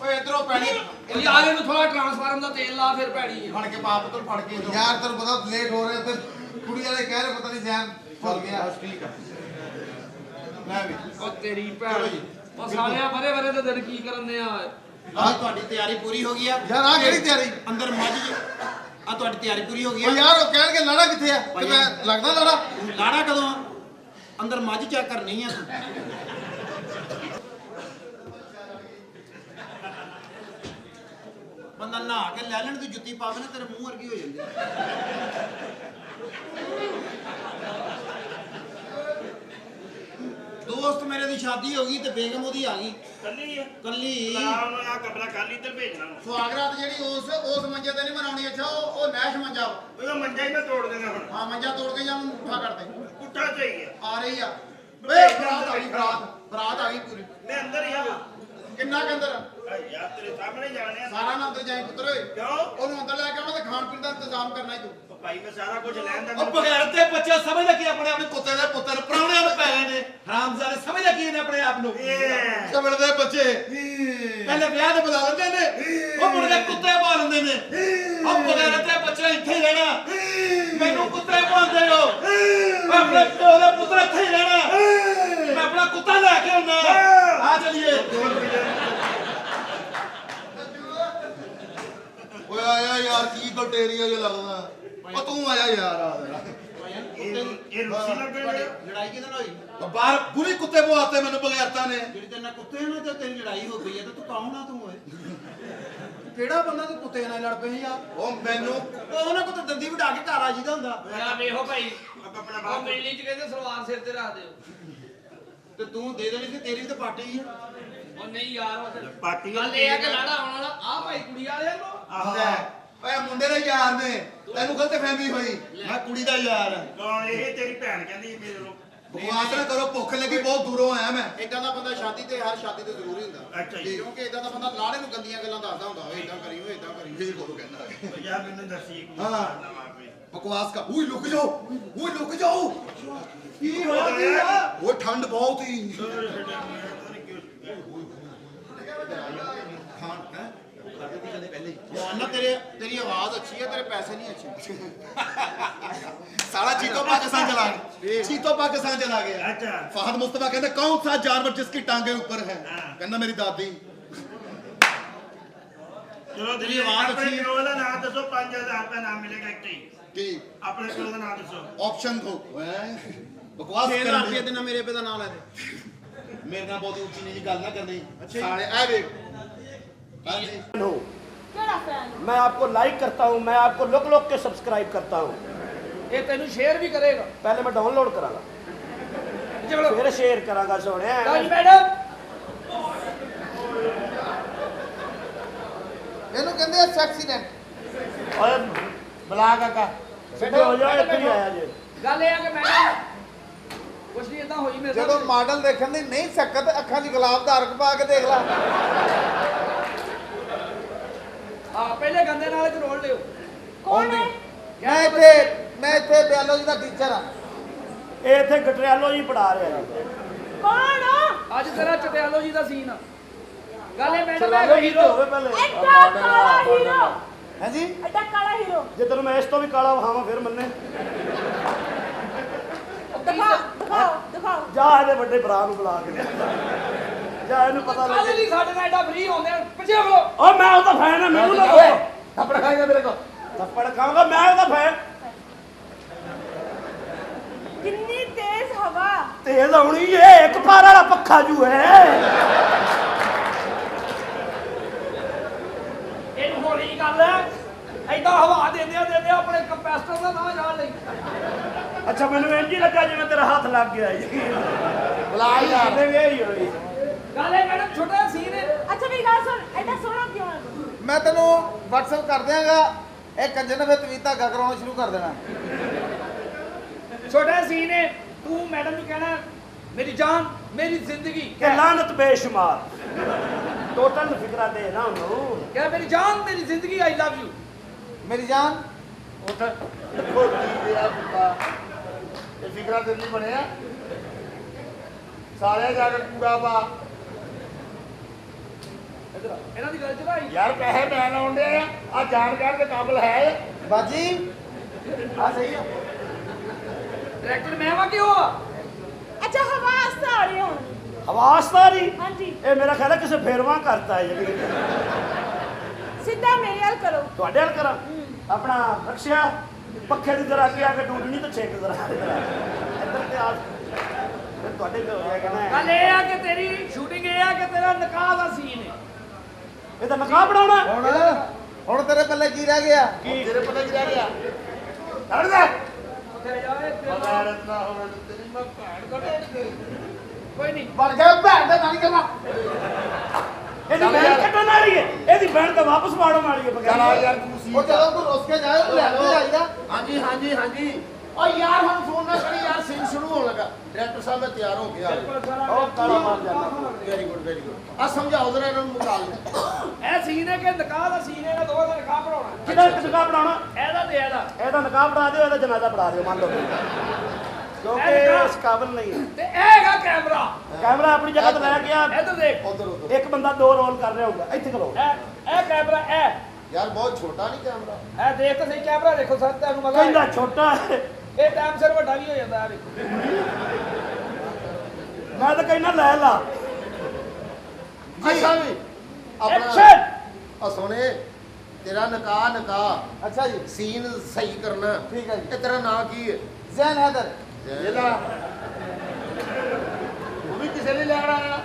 ਓਏ ਇਧਰੋਂ ਪੈਣੀ ਇਹ ਯਾਰ ਇਹਨੂੰ ਥੋੜਾ ਟਰਾਂਸਫਾਰਮ ਦਾ ਤੇਲ ਲਾ, ਫਿਰ ਪੈਣੀ ਹੈ। ਫੜ ਕੇ ਪਾ ਪੁੱਤਰ ਫੜ ਕੇ ਇਧਰੋਂ। ਯਾਰ ਤੈਨੂੰ ਪਤਾ ਲੇਟ ਹੋ ਰਿਹਾ ਤੇ ਕੁੜੀ ਵਾਲੇ ਕਹਿ ਰਹੇ ਪਤਾ ਨਹੀਂ ਜੈਨ ਫੁੱਲ ਗਿਆ। ਬਸ ਠੀਕ ਆ ਲੈ ਵੀ ਉਹ ਤੇਰੀ ਭੈਣ, ਉਹ ਸਾਲਿਆ ਬਰੇ ਦੇ ਦਿਨ ਕੀ ਕਰਨ ਦੇ ਆ। ਆ ਤੁਹਾਡੀ ਤਿਆਰੀ ਪੂਰੀ ਹੋ ਗਈ ਆ ਯਾਰ ਆ ਕਿਹੜੀ ਤਿਆਰੀ? ਅੰਦਰ ਮੱਝ ਆ ਤੁਹਾਡੀ ਤਿਆਰੀ ਪੂਰੀ ਹੋ ਗਈ ਉਹ ਆ। ਯਾਰ ਉਹ ਕਹਿਣਗੇ ਲਾੜਾ ਕਿੱਥੇ ਆ ਤੇ ਮੈਂ ਲੱਗਦਾ ਲਾੜਾ। ਲਾੜਾ ਕਦੋਂ ਆ? ਅੰਦਰ ਮੱਝ ਚੈੱਕ ਕਰਨੀ ਆ ਤੂੰ। ਬੰਦਾ ਨਹਾ ਕੇ ਲੈ ਲੈਣ, ਤੂੰ ਜੁੱਤੀ ਪਾਵੇ ਨਾ ਤੇਰੇ ਮੂੰਹ ਵਰਗੀ ਹੋ ਜਾਂਦੀ। ਦੋਸਤ ਮੇਰੇ ਦੀ ਸ਼ਾਦੀ ਹੋ ਗਈ ਤੇ ਬੇਗਮ ਉਹਦੀ ਆ ਗਈ ਕੱਲੀ ਆ ਕੱਲੀ। ਲਾਉਣ ਆ ਕਮਰਾ ਖਾਲੀ ਇੱਧਰ ਭੇਜਣਾ। ਸੁਹਾਗਰਾਤ ਜਿਹੜੀ ਉਸ ਮੰਜੇ ਤੇ ਨਹੀਂ ਮਨਾਉਣੀ। ਅੱਛਾ ਉਹ ਨੈਸ਼ ਮੰਜਾ ਵਾ। ਉਹਦਾ ਮੰਜਾ ਹੀ ਮੈਂ ਤੋੜ ਦੇਣਾ ਹੁਣ। ਹਾਂ ਮੰਜਾ ਤੋੜ ਕੇ ਜਾਂ ਉਹਨੂੰ ਪੁੱਠਾ ਕਰ ਦੇ। ਪੁੱਠਾ ਚਾਹੀਏ। ਆ ਰਹੀ ਆ ਵੇ ਬਰਾਤ ਆ ਗਈ, ਬਰਾਤ ਆ ਗਈ ਪੂਰੀ। ਮੈਂ ਅੰਦਰ ਹੀ ਆ। ਕਿੰਨਾ ਕੁ ਅੰਦਰ? ਯਾਰ ਤੇਰੇ ਸਾਹਮਣੇ ਜਾਣੇ ਆ। ਸਾਰਾ ਨਾ ਅੰਦਰ ਜਾਈ ਪੁੱਤਰ ਓਏ। ਕਿਉਂ? ਉਹਨੂੰ ਅੰਦਰ ਲੈ ਕੇ ਆਉਣਾ ਤੇ ਖਾਣ ਪੀਣ ਦਾ ਇੰਤਜ਼ਾਮ ਕਰਨਾ ਹੀ ਤੂੰ। ਭਾਈ ਮੈਂ ਸਾਰਾ ਕੁਝ ਲੈਣ ਦਾ ਉਹ ਬਗੈਰ ਤੇ ਬੱਚਾ ਸਮਝਦਾ ਕਿ ਆਪਣੇ ਆਪ ਨੂੰ ਕੁੱਤੇ ਦੇ ਪੁੱਤਰ ਪ੍ਰਾਹੁਣਿਆਂ ਨੂੰ ਪੈ ਗਏ ਨੇ। ਹਰਾਮਜ਼ਾਦੇ ਸਮਝਦਾ ਕੀ ਨੇ ਆਪਣੇ ਆਪ ਨੂੰ। ਸਮਝਦੇ ਬੱਚੇ ਪਹਿਲੇ ਵਿਆਹ ਤੇ ਬੁਲਾ ਲੈਂਦੇ ਨੇ, ਉਹ ਮੁੜ ਕੇ ਕੁੱਤੇ ਪਾ ਲੈਂਦੇ ਨੇ। ਉਹ ਬਗੈਰ ਤੇ ਬੱਚਾ ਇੱਥੇ ਹੀ ਰਹਿਣਾ। ਮੈਨੂੰ ਕੁੱਤੇ ਪਾਉਂਦੇ ਹੋ। ਮੈਂ ਆਪਣੇ ਪਿਓ ਦੇ ਪੁੱਤਰ ਇੱਥੇ ਹੀ ਰਹਿਣਾ। ਮੈਂ ਆਪਣਾ ਕੁੱਤਾ ਲੈ ਕੇ ਆਉਣਾ। ਆ ਚਲੀਏ। ਓਏ ਆਇਆ ਯਾਰ ਕੀ ਗਲਟੇਰੀਆ ਜਿਹਾ ਲੱਗਦਾ। ਉਹ ਤੂੰ ਆਇਆ ਯਾਰ ਆ ਇਹ ਰੁੱਸੀ ਲੱਗਣ ਤੁਹਾਡੀ ਲੜਾਈ ਕਿਹਦੇ ਨਾਲ ਹੋਈ? ਬਾਹਰ ਪੂਰੀ ਕੁੱਤੇ ਪਵਾਤੇ ਮੈਨੂੰ ਬਗੈਰਤਾ ਨੇ। ਜਿਹੜੀ ਤੇਰੇ ਨਾਲ ਕੁੱਤੇ ਨਾਲ ਤੇ ਤੇਰੀ ਲੜਾਈ ਹੋ ਗਈ ਹੈ ਤੇ ਤੂੰ ਕੌਣ ਆ ਤੂੰ ਓਏ? ਕਿਹੜਾ ਬੰਦਾ ਤੂੰ ਕੁੱਤੇ ਨਾਲ ਲੜ ਪਈ ਆ? ਉਹ ਮੈਨੂੰ ਉਹਨਾਂ ਕੋਲ ਤਾਂ ਦੰਦੀ ਵਢਾ ਕੇ ਘਰ ਆ ਜੀਦਾ ਹੁੰਦਾ। ਮੇਰਾ ਵੇਖੋ ਭਾਈ, ਆਪਣਾ ਉਹ ਬਾਪ ਮਿਲਣੀ ਚ ਕਹਿੰਦੇ ਸਲਵਾਰ ਸਿਰ ਤੇ ਰੱਖ ਦਿਓ। ਤੇ ਤੂੰ ਦੇ ਦੇਣੀ ਸੀ, ਤੇਰੀ ਵੀ ਤਾਂ ਪਾਟੀ ਹੀ ਆ। ਉਹ ਨਹੀਂ ਯਾਰ, ਉਹ ਤੇ ਪਾਰਟੀ ਗੱਲ ਇਹ ਆ ਕਿ ਲਾੜਾ ਆਉਣ ਵਾਲਾ ਆ ਭਾਈ ਕੁੜੀ ਵਾਲਿਆਂ ਨੂੰ। ਓਏ ਮੁੰਡੇ ਦੇ ਯਾਰ ਨੇ, ਤੈਨੂੰ ਗਲਤ ਫਹਿਮੀ ਹੋਈ। ਮੈਂ ਕੁੜੀ ਦਾ ਯਾਰ ਹਾਂ। ਕੌਣ? ਇਹ ਤੇਰੀ ਭੈਣ ਕਹਿੰਦੀ ਮੇਰੇ ਨੂੰ। ਬਕਵਾਸ ਨਾ ਕਰੋ, ਭੁੱਖ ਲੱਗੀ, ਬਹੁਤ ਦੂਰੋਂ ਆਇਆ ਮੈਂ। ਇਦਾਂ ਦਾ ਬੰਦਾ ਸ਼ਾਦੀ ਤੇ ਹਰ ਸ਼ਾਦੀ ਤੇ ਜ਼ਰੂਰੀ ਹੁੰਦਾ। ਅੱਛਾ ਜੀ। ਕਿਉਂਕਿ ਇਦਾਂ ਦਾ ਬੰਦਾ ਲਾੜੇ ਨੂੰ ਗੰਦੀਆਂ ਗੱਲਾਂ ਦੱਸਦਾ ਹੁੰਦਾ ਓਏ ਇਦਾਂ ਕਰੀ ਓਏ ਇਦਾਂ ਕਰੀ। ਇਹ ਕੋਲ ਕਹਿੰਦਾ ਯਾਰ ਮੈਨੂੰ ਦੱਸੀ ਕੋਈ ਹਾਂ। ਨਵਾਂ ਕੋਈ। ਬਕਵਾਸ ਕਾ ਓਏ ਲੁਕ ਜਾਓ, ਓਏ ਲੁਕ ਜਾਓ। ਕੀ ਹੋਇਆ ਕੀ ਆ? ਓਏ ਠੰਡ ਬਹੁਤ ਹੀ। ਨਾ ਤੇਰੀ ਆਵਾਜ਼ ਅੱਛੀ ਹੈ, ਤੇਰੇ ਪੈਸੇ ਨਹੀਂ ਅੱਛੇ। साला चीतो पाकिस्तान चला गया। चीतो पाकिस्तान चला गया। अच्छा। फहद मुस्तफा कहते कौन सा जानवर जिसकी टांगे ऊपर है? कहना मेरी दादी। ਚਲੋ ਤੇਰੀ ਆਵਾਜ਼ ਆਪਣੇ ਅੱਛੀ ਹੈ। ਪਿਓ ਦਾ ਨਾਮ ਦੱਸੋ, 5000 ਰੁਪਏ ਨਾਮ ਮਿਲੇਗਾ ਇੱਕ ਹੀ। ठीक ਆਪਣੇ ਪਿਓ ਦਾ ਨਾਮ ਦੱਸੋ। ऑप्शन दो। बकवास 6000 करन ਰੁਪਏ दे। ਦੇਣਾ ਮੇਰੇ ਪੇ ਦਾ ਨਾਂ ਲੈ ਦੇ। मेरे नाल बहुत ऊंची नीची गल ना करनी। अच्छा। साले आ देख। हाँ जी। ਕਿਹੜਾ ਫੈਨ? मैं आपको लाइक करता हूं, मैं आपको लोक लोक के सब्सक्राइब करता हूं। ਇਹ ਤੈਨੂੰ ਸ਼ੇਅਰ ਵੀ ਕਰੇਗਾ। पहले मैं डाउनलोड करांगा, ਚਲੋ फिर शेयर करांगा। सोने ਰਾਜ ਮੈਡਮ, ਇਹਨੂੰ ਕਹਿੰਦੇ ਆ ਸੈਕਸੀਡੈਂਟ। ओए बुला काका सीधे हो जाओ। इतनी आया जी। ਗੱਲ ਇਹ ਆ ਕਿ ਮੈਡਮ ਕੁਛ ਨਹੀਂ ਇਦਾਂ ਹੋਈ ਮੇਰੇ ਜਦੋਂ ਨਾਲ। ਮਾਡਲ ਦੇਖਣ ਦੀ ਨਹੀਂ ਸਕਤ, ਅੱਖਾਂ 'ਚ ਗੁਲਾਬ ਦਾ ਅਰਕ ਪਾ ਕੇ ਦੇਖ ਲੈ। ਹਾਂ ਪਹਿਲੇ ਗੰਦੇ ਨਾਲ ਚ ਰੋਲ ਲਿਓ। ਕੌਣ ਹੈ? ਮੈਂ ਇੱਥੇ ਬਾਇਓਲੋਜੀ ਦਾ ਟੀਚਰ ਆ। ये इतने गटरियालो जी पढ़ा रहे हैं। ਕੌਣ ਆ? ਅੱਜ ਤੇਰਾ ਚਟਿਆਲੋ ਜੀ ਦਾ ਸੀਨ ਆ। ਗੱਲ ਇਹ ਮੈਡਮ चलो ਹੈ ही ਹੀਰੋ। तो होवे पहले। ਐਡਾ ਕਾਲਾ ਹੀਰੋ, ਹਾਂਜੀ ਐਡਾ ਕਾਲਾ ਹੀਰੋ। जे तेन मैं इस तो भी काला वहां फिर मन्ने ਦਿਖਾਓ। जा ਇਹਦੇ ਵੱਡੇ ਭਰਾ ਨੂੰ ਬੁਲਾ ਕੇ ਜਾ, ਇਹਨੂੰ ਪਤਾ ਕੱਲ ਲੱਗੇ। ਨਹੀਂ ਸਾਡੇ ਨਾਲ ਐਡਾ ਫ੍ਰੀ ਹੁੰਦੇ ਆ। ਪਿੱਛੇ ਹੋ ਓ ਮੈਂ ਉਹਦਾ ਫੈਨ ਆ, ਮੈਨੂੰ ਨਾ ਓਏ, ਥੱਪੜ ਖਾਏਗਾ ਮੇਰੇ ਕੋ। ਥੱਪੜ ਖਾਵਾਂਗਾ ਮੈਂ ਉਹਦਾ ਫੈਨ। ਕਿੰਨੀ ਤੇਜ਼ ਹਵਾ। ਤੇਜ਼ ਆਉਣੀ ਏ, ਇੱਕ ਪਾਰ ਵਾਲਾ ਪੱਖਾ ਜੂ ਹੈ। ਇਹਨੂੰ ਹੌਲੀ ਗੱਲ ਐ। ਐਦਾਂ ਹਵਾ ਦਿੰਦੇ ਆਪਣੇ ਕੰਪੈਸਟਰ ਦਾ ਨਾ ਜਾਣ ਲਈ। ਅੱਛਾ ਮੈਨੂੰ ਇੰਜ ਹੀ ਲੱਗਾ ਜਿਵੇਂ ਤੇਰਾ ਹੱਥ ਲੱਗ ਗਿਆ ਜੀ ਬੁਲਾ ਯਾਰ ਇਹ ਹੀ ਹੋਈ ਗੱਲ ਇਹ ਮੈਡਮ ਛੋਟਾ ਸੀਨ ਹੈ। ਅੱਛਾ ਮੇਰੀ ਗੱਲ ਸੁਣ ਐਡਾ ਸੋਹਣਾ ਕਿਉਂ ਹੈ ਮੈਂ ਤੈਨੂੰ WhatsApp ਕਰ ਦਿਆਂਗਾ ਇਹ ਕੰਜਰ ਨੇ ਫਿਰ ਤਵੀਤ ਧਾਗਾ ਕਰਾਉਣਾ ਸ਼ੁਰੂ ਕਰ ਦੇਣਾ ਛੋਟਾ ਸੀਨ ਹੈ। ਤੂੰ ਮੈਡਮ ਨੂੰ ਕਹਿਣਾ ਮੇਰੀ ਜਾਨ ਮੇਰੀ ਜ਼ਿੰਦਗੀ ਕਿ ਲਾਨਤ ਬੇਸ਼ੁਮਾਰ ਟੋਟਲ ਫਿਕਰਾ ਦੇ ਨਾ ਉਹਨੂੰ ਕਹਿ ਮੇਰੀ ਜਾਨ ਮੇਰੀ ਜ਼ਿੰਦਗੀ ਆਈ ਲਵ ਯੂ। ਮੇਰੀ ਜਾਨ ਉੱਠ ਦੇਖੋ ਕੀ ਗਿਆ ਪੁੱਤਾ ਇਹ ਫਿਕਰਾ ਤੇ ਨਹੀਂ ਬਣਿਆ ਸਾਰੇ ਜਾ ਕੇ ਕੂੜਾ ਪਾ ਇਹਨਾਂ ਦੀ ਗੱਲ ਚ ਭਾਈ ਯਾਰ ਪੈਸੇ ਮੈਂ ਲਾਉਂਦੇ ਆ ਜਾਣਕਾਰ ਦੇ ਕਾਬਲ ਹੈ ਬਾਜੀ ਆ ਸਹੀ ਆ ਡਾਇਰੈਕਟਰ ਮੈਂ ਵਾ ਕਿਉਂ ਆ? ਅੱਛਾ ਹਵਾਸ ਤਾਂ ਆ ਰਹੀ ਹੁਣ ਹਵਾਸਦਾਰੀ ਹਾਂਜੀ ਇਹ ਮੇਰਾ ਖਿਆਲ ਹੈ ਕਿਸੇ ਫੇਰਵਾ ਕਰਤਾ ਹੈ ਜਿਹੜੀ ਸਿੱਧਾ ਮੇਰੇ ਨਾਲ ਕਰੋ ਤੁਹਾਡੇ ਨਾਲ ਕਰਾਂ ਆਪਣਾ ਰਕਸ਼ਿਆ ਪੱਖੇ ਦੀ ਤਰ੍ਹਾਂ ਅੱਗੇ ਆ ਕੇ ਡੂਡਣੀ ਤੇ ਛੇਕ ਜ਼ਰਾ ਇੱਧਰ ਤੇ ਆ ਫਿਰ ਤੁਹਾਡੇ ਤੇ ਹੋ ਜਾਏਗਾ ਗੱਲ ਨਾ ਇਹ ਆ ਕਿ ਤੇਰੀ ਸ਼ੂਟਿੰਗ ਇਹ ਆ ਕਿ ਤੇਰਾ ਨਿਕਾਹ ਦਾ ਸੀਨ ਹੈ। ਇਹ ਤਾਂ ਨਕਾਬ ਬਣਾਉਣਾ ਹੁਣ ਤੇਰੇ ਪੱਲੇ ਕੀ ਰਹਿ ਗਿਆ ਕੀ ਤੇਰੇ ਪਤਾ ਕੀ ਰਹਿ ਗਿਆ ਛੱਡ ਦੇ ਉੱਥੇ ਜਾ ਓਏ, ਪਤਾ ਰਤਨਾ ਹੋਵੇ ਤੇਰੀ ਮੈਂ ਭੈਣ ਕੱਢ ਕੋਈ ਨਹੀਂ ਬਣ ਗਿਆ ਭੈਣ ਦਾ ਨਾਲ ਕਰਨਾ ਇਹਦੀ ਬੈਣ ਕੱਢਣ ਵਾਲੀ ਹੈ ਇਹਦੀ ਬੈਣ ਤਾਂ ਵਾਪਸ ਮਾੜਨ ਵਾਲੀ ਹੈ ਚਲ ਆ ਬਗੈਰ ਯਾਰ ਤੂੰ ਸੀ ਉਹ ਜਦੋਂ ਤੂੰ ਰੁੱਸ ਕੇ ਜਾਏ ਉਹ ਲੈਣ ਤੇ ਜਾਈਦਾ ਹਾਂਜੀ ਹਾਂਜੀ ਹਾਂਜੀ ਓ ਯਾਰ ਹੁਣ ਫੋਨ ਨਾ ਕਰੀ ਯਾਰ ਸੀਨ ਸ਼ੁਰੂ ਹੋਣ ਲੱਗਾ ਡਾਇਰੈਕਟਰ ਸਾਹਿਬ ਮੈਂ ਤਿਆਰ ਹੋ ਗਿਆ ਉਹ ਕਾਲਾ ਮਾਰ ਜਾਂਦਾ ਵੈਰੀ ਗੁੱਡ ਆ ਸਮਝਾਓ ਜਰਾ ਇਹਨਾਂ ਨੂੰ ਮੁਕਾਲ ਇਹ ਸੀਨ ਹੈ ਕਿ ਨਿਕਾਹ ਦਾ ਸੀਨ ਹੈ, ਇਹਨਾਂ ਦੋਵਾਂ ਦਾ ਨਿਕਾਹ ਪੜਾਉਣਾ ਕਿਹਦਾ ਨਕਾਬ ਬਣਾਉਣਾ ਇਹਦਾ ਤੇ ਇਹਦਾ ਇਹਦਾ ਨਕਾਬ ਬਣਾ ਦਿਓ ਇਹਦਾ ਜਨਾਜ਼ਾ ਪੜਾ ਦਿਓ ਮੰਨ ਲਓ ਕਿਉਂਕਿ ਇਸ ਕਾਬਲ ਨਹੀਂ ਹੈ ਤੇ ਇਹ ਹੈਗਾ ਕੈਮਰਾ। ਕੈਮਰਾ ਆਪਣੀ ਜਗ੍ਹਾ ਤੇ ਲੈ ਗਿਆ ਇੱਧਰ ਦੇਖ ਉਧਰ ਉਧਰ ਇੱਕ ਬੰਦਾ ਦੋ ਰੋਲ ਕਰ ਰਿਹਾ ਹੋਊਗਾ ਇੱਥੇ ਕਰੋ ਇਹ ਕੈਮਰਾ ਇਹ ਯਾਰ ਬਹੁਤ ਛੋਟਾ ਨਹੀਂ ਕੈਮਰਾ ਇਹ ਦੇਖ ਤਾਂ ਸਹੀ ਕੈਮਰਾ ਦੇਖੋ ਸਰ ਤੁਹਾਨੂੰ ਮਜ਼ਾ ਕਹਿੰਦਾ ਆਏਗਾ। ਛੋਟਾ ਹੈ ਇਹ ਟਾਈਮ ਸਿਰ ਵੱਡਾ ਵੀ ਹੋ ਜਾਂਦਾ ਆ ਵੇਖੋ ਮੈਂ ਤਾਂ ਕਹਿੰਦਾ ਲੈ ਲਾ ਅੱਛਾ ਵੀ ਆਪਣਾ ਐਕਸ਼ਨ। ਆ ਸੋਨੇ ਤੇਰਾ ਨਕਾਹ ਅੱਛਾ ਜੀ ਸੀਨ ਸਹੀ ਕਰਨਾ ਠੀਕ ਹੈ ਜੀ ਇਹ ਤੇਰਾ ਨਾਂ ਕੀ ਹੈ ਜ਼ੈਨ ਹੈਦਰ ਇਹਦਾ ਉਹ ਵੀ ਕਿਸੇ ਨੇ ਲੈਣਾ ਆ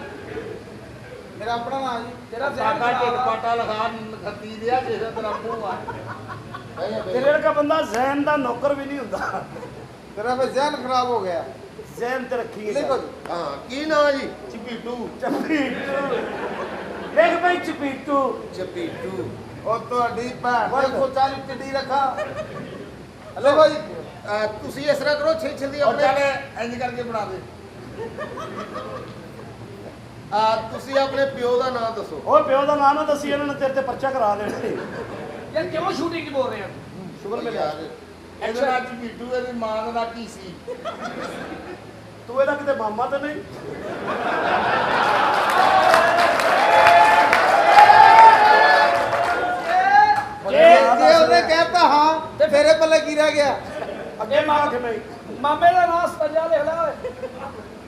ਮੇਰਾ ਆਪਣਾ ਨਾਮ ਜੀ ਤੇਰਾ ਜ਼ਹਿਨ ਕਾਕਾ ਖਰਾਬ ਟਿਕ ਆ। ਪਾਟਾ ਲਗਾ ਖੱਤੀ ਦਿਆ ਕਿਸੇ ਤਰ੍ਹਾਂ ਮੂੰਹ ਆ ਤੇਰੇ ਵਰਗਾ ਬੰਦਾ ਜ਼ੈਨ ਦਾ ਨੌਕਰ ਵੀ ਨਹੀਂ ਹੁੰਦਾ ਤੇਰਾ ਫਿਰ ਜ਼ਹਿਨ ਖਰਾਬ ਹੋ ਗਿਆ ਜ਼ੈਨ ਤੇ ਰੱਖੀ ਲਿਖੋ ਜੀ ਹਾਂ ਕੀ ਨਾਂ ਜੀ ਚਪੀਟੂ ਚਪੀਟੂ ਦੇਖ ਬਈ ਚਪੀਟੂ ਚਪੀਟੂ ਉਹ ਤੁਹਾਡੀ ਭੈਣ ਦੇ ਖੋਚਾਂ ਦੀ ਟਿੱਡੀ ਰੱਖਾ ਲਿਖੋ ਜੀ ਤੁਸੀਂ ਇਸ ਤਰ੍ਹਾਂ ਕਰੋ ਛੇਛੇ ਆਪਣੇ ਚੱਲ ਇੰਜ ਕਰਕੇ ਬਣਾ ਦੇ ਤੁਸੀਂ ਆਪਣੇ ਪਿਓ ਦਾ ਨਾਮ ਦੱਸੋ ਉਹ ਪਿਓ ਦਾ ਨਾਂ ਨਾ ਦੱਸੀ ਇਹਨਾਂ ਨੇ ਤੇਰੇ ਤੇ ਪਰਚਾ ਕਰਾ ਦੇਣਾ ਯਾਰ ਕਿਉਂ ਸ਼ੂਟਿੰਗ 'ਚ ਬੋਲ ਰਹੇ ਆ ਸ਼ੁਗਰ ਮਿਲਿਆ ਇਹਦੇ ਨਾਲ ਚਪੀਟੂ ਇਹਦੀ ਮਾਂ ਦਾ ਨਾਂ ਕੀ ਸੀ ਤੂੰ ਇਹਦਾ ਕਿਤੇ ਮਾਮਾ ਤਾਂ ਨਹੀਂ ਜੇ ਉਹਨੇ ਕਹਿਤਾ ਹਾਂ ਤੇ ਤੇਰੇ ਪੱਲੇ ਕੀ ਰਹਿ ਗਿਆ ਅੱਗੇ ਮਾਰ ਕੇ ਮੈਂ ਮਾਮੇ ਦਾ ਨਾਮ ਸਤੰਜਾ ਲਿਖ ਲੈ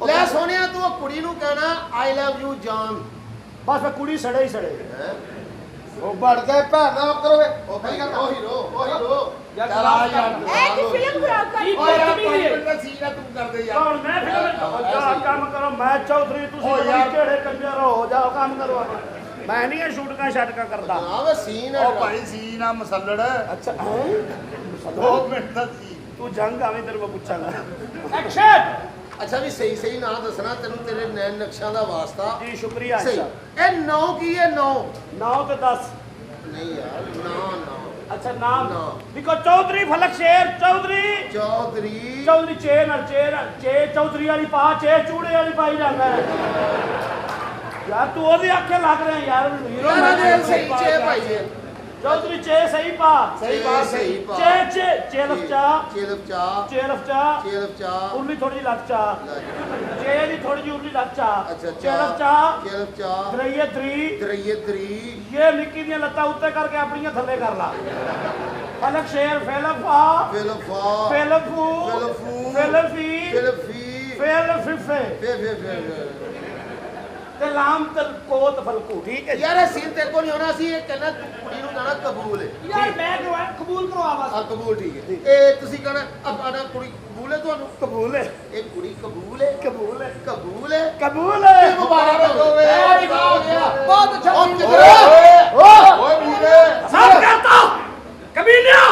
ਓਏ ਲੈ ਸੋਨਿਆ ਤੂੰ ਉਹ ਕੁੜੀ ਨੂੰ ਕਹਿਣਾ ਆਈ ਲਵ ਯੂ ਜਾਨ ਬਸ ਫਿਰ ਕੁੜੀ ਸੜੇ ਹੀ ਸੜੇ ਉਹ ਵੜ ਗਏ ਭੈਣ ਦਾ ਆਪ ਕਰੋਗੇ ਉਹ ਭਾਈ ਉਹ ਹੀਰੋ ਯਾਰ ਚੱਲ ਆ ਯਾਰ ਇਹ ਕੀ ਫਿਲਮ ਖਰਾਬ ਕਰ ਓਏ ਯਾਰ ਕੋਈ ਬੰਦਾ ਸੀਨ ਆ ਤੂੰ ਕਰਦੇ ਯਾਰ ਕੌਣ ਮੈਂ ਫਿਰ ਜਾ ਕੰਮ ਕਰੋ ਮੈਂ ਚੌਧਰੀ ਤੁਸੀਂ ਯਾਰ ਕਿਹੜੇ ਕੰਜਰ ਹੋ ਜਾਓ ਕੰਮ ਕਰੋ ਮੈਂ ਨਹੀਂ ਇਹ ਸ਼ੂਟਿੰਗਾਂ ਛੱਡਕਾਂ ਕਰਦਾ ਆਵੇ ਸੀਨ ਹੈ ਉਹ ਭਾਈ ਸੀਨ ਆ ਮਸੱਲੜ ਅੱਛਾ 2 ਮਿੰਟ ਦਾ ਸੀ ਤੂੰ ਜੰਗ ਆਵੇਂ ਤੇਰੇ ਮੈਂ ਪੁੱਛਾਂਗਾ ਐਕਸ਼ਨ। ਅੱਛਾ ਵੀ ਸਹੀ ਨਾਂ ਦੱਸਣਾ ਤੈਨੂੰ ਤੇਰੇ ਨੈਣ ਨਕਸ਼ਾਂ ਦਾ ਵਾਸਤਾ ਜੀ ਸ਼ੁਕਰੀਆ ਸਹੀ ਅੱਛਾ ਇਹ ਨੌ ਕੀ ਹੈ ਨੌ 9 ਤੇ 10 ਨਹੀਂ ਯਾਰ ਨਾ ਅੱਛਾ ਨਾਮ ਨਾ। ਲਿਖੋ ਚੌਧਰੀ ਫਲਕ ਸ਼ੇਰ ਚੌਧਰੀ ਚੌਧਰੀ ਚੌਧਰੀ ਚੇ ਨਾਲ ਚੇ ਚੌਧਰੀ ਵਾਲੀ ਪਾ ਚੇ ਚੂੜੇ ਵਾਲੀ ਪਾਈ ਜਾਂਦਾ ਹੈ। ਯਾਰ ਤੂੰ ਉਹਦੇ ਆਖੇ ਲੱਗ ਰਿਹਾ ਯਾਰ ਹੀਰੋ ਯਾਰ ਸਹੀ ਚੇ ਭਾਈ ਜੀ ਚੌਧਰੀ ਚੇ ਸਹੀ ਪਾ ਸਹੀ ਪਾ ਚੇ ਚੇਲਫ ਚਾ ਚੇਲਫ ਚਾ ਉਰਲੀ ਥੋੜੀ ਲੱਗ ਚਾ ਚੇ ਦੀ ਥੋੜੀ ਜਿਹੀ ਉਰਲੀ ਲੱਗ ਚਾ ਚੇਲਫ ਚਾ ਦਰਈਏ ਦਰੀ ਇਹ ਨਿੱਕੀ ਦੀਆਂ ਲੱਤਾਂ ਉੱਤੇ ਕਰਕੇ ਆਪਣੀਆਂ ਥੱਲੇ ਕਰ ਲਾ ਫਲਕ ਸ਼ੇਰ ਫੇਲਫਾ ਫੇਲਫੂ ਫੇਲਫੀ ਫੇਲਫੀਫੇ ਤੇ ਲਾਮ ਤਲ ਕੋਤ ਫਲਕੂ ਠੀਕ ਹੈ ਯਾਰ ਇਹ ਸੀਨ ਤੇਰੇ ਕੋਲ ਨਹੀਂ ਹੋਣਾ ਸੀ ਇਹ ਕਹਿੰਦਾ ਕੁੜੀ ਨੂੰ ਕਹਿਣਾ ਕਬੂਲ ਹੈ ਯਾਰ ਮੈਂ ਕਬੂਲ ਕਰਵਾ ਬਸ ਆ ਕਬੂਲ ਠੀਕ ਹੈ ਇਹ ਤੁਸੀਂ ਕਹਿਣਾ ਆਪਣਾ ਕੁੜੀ ਕਬੂਲ ਹੈ ਤੁਹਾਨੂੰ ਕਬੂਲ ਹੈ ਇਹ ਕੁੜੀ ਕਬੂਲ ਹੈ ਕਬੂਲ ਹੈ ਕਬੂਲ ਹੈ ਕਬੂਲ ਹੈ ਮੁਬਾਰਕ ਹੋਵੇ ਹੋ ਗਿਆ ਬਹੁਤ ਅੱਛਾ ਓਏ ਵੀਰੇ ਸਾਫ ਕਰਤਾ ਕਬੀਲਿਆ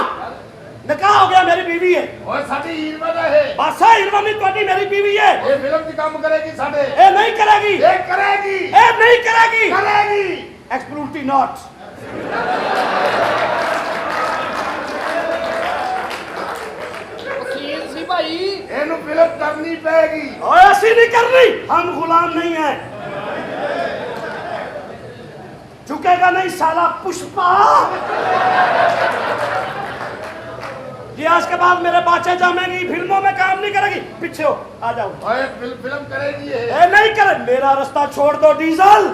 ਨਿਕਾਹ ਹੋ ਗਿਆ, ਮੇਰੀ ਬੀਵੀ ਹੈ। ਓਏ ਸਾਡੀ ਹੀਰਮਨ ਹੈ ਇਹ। ਬਾਸਾ ਹੀਰਵਾਨੀ ਤੁਹਾਡੀ ਮੇਰੀ ਬੀਵੀ ਹੈ। ਇਹ ਫਿਲਮ 'ਚ ਕੰਮ ਕਰੇਗੀ ਸਾਡੇ। ਇਹ ਨਹੀਂ ਕਰੇਗੀ, ਇਹ ਕਰੇਗੀ, ਇਹ ਨਹੀਂ ਕਰੇਗੀ, ਕਰੇਗੀ। Exclusive note. ਸੀਨ ਸੀ ਭਾਈ। ਇਹਨੂੰ ਫਿਲਮ ਕਰਨੀ ਪਏਗੀ। ਓਏ ऐसी नहीं करनी, हम गुलाम नहीं हैं। झुकेगा नहीं साला पुष्पा। ये आज के बाद मेरे बाचे जमेगी, फिल्मों में काम नहीं करेगी। पीछे हो, आ जाओ। ਓਏ ਫਿਲਮ करेगी ये। ए नहीं करे, मेरा रास्ता छोड़ दो डीजल।